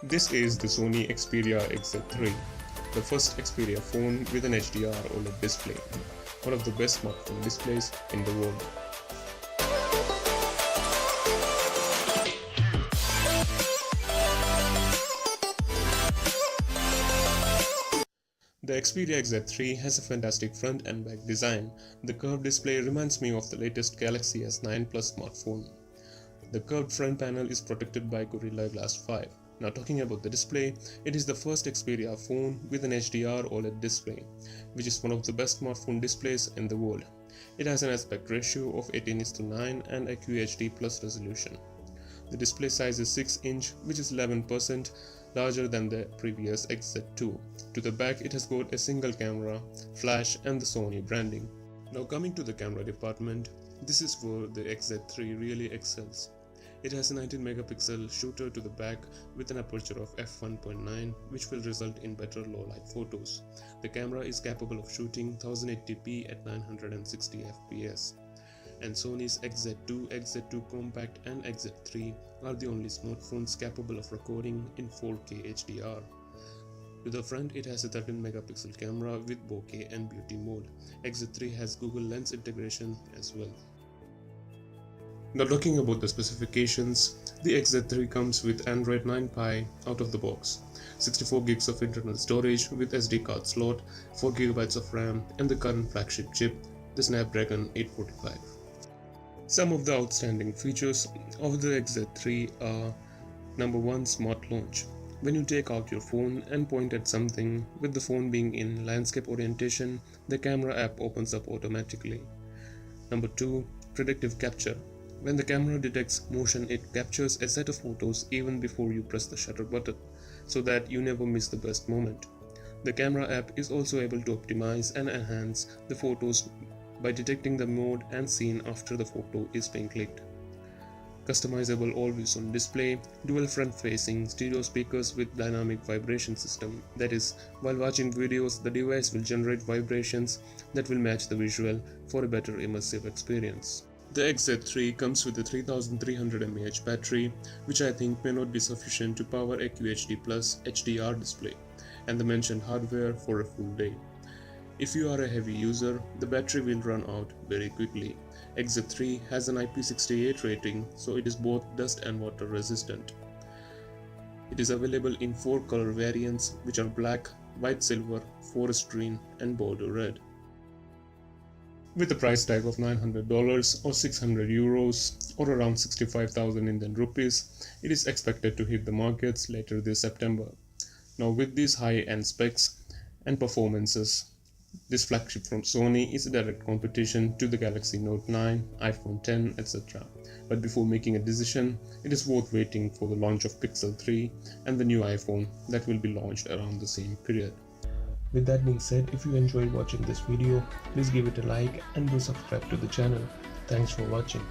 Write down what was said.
This is the Sony Xperia XZ3, the first Xperia phone with an HDR OLED display, one of the best smartphone displays in the world. The Xperia XZ3 has a fantastic front and back design. The curved display reminds me of the latest Galaxy S9 Plus smartphone. The curved front panel is protected by Gorilla Glass 5. Now talking about the display, it is the first Xperia phone with an HDR OLED display, which is one of the best smartphone displays in the world. It has an aspect ratio of 18:9 and a QHD plus resolution. The display size is 6-inch, which is 11% larger than the previous XZ2. To the back, it has got a single camera, flash and the Sony branding. Now coming to the camera department, this is where the XZ3 really excels. It has a 19-megapixel shooter to the back with an aperture of f1.9, which will result in better low-light photos. The camera is capable of shooting 1080p at 960 fps. And Sony's XZ2, XZ2 Compact and XZ3 are the only smartphones capable of recording in 4K HDR. To the front, it has a 13-megapixel camera with bokeh and beauty mode. XZ3 has Google Lens integration as well. Now talking about the specifications, the XZ3 comes with Android 9 Pie out of the box, 64 gigs of internal storage with SD card slot, 4 GB of RAM and the current flagship chip, the Snapdragon 845. Some of the outstanding features of the XZ3 are: number 1, Smart Launch. When you take out your phone and point at something, with the phone being in landscape orientation, the camera app opens up automatically. Number 2, Predictive Capture. When the camera detects motion, it captures a set of photos even before you press the shutter button, so that you never miss the best moment. The camera app is also able to optimize and enhance the photos by detecting the mode and scene after the photo is being clicked. Customizable always-on display, dual front-facing stereo speakers with dynamic vibration system. That is, while watching videos, the device will generate vibrations that will match the visual for a better immersive experience. The XZ3 comes with a 3300 mAh battery, which I think may not be sufficient to power a QHD Plus HDR display and the mentioned hardware for a full day. If you are a heavy user, the battery will run out very quickly. XZ3 has an IP68 rating, so it is both dust and water resistant. It is available in 4 color variants, which are black, white silver, forest green and border red. With a price tag of $900 or 600 euros or around 65,000 Indian rupees, it is expected to hit the markets later this September. Now with these high-end specs and performances, this flagship from Sony is a direct competition to the Galaxy Note 9, iPhone 10, etc. But before making a decision, it is worth waiting for the launch of Pixel 3 and the new iPhone that will be launched around the same period. With that being said, if you enjoyed watching this video, please give it a like and do subscribe to the channel. Thanks for watching.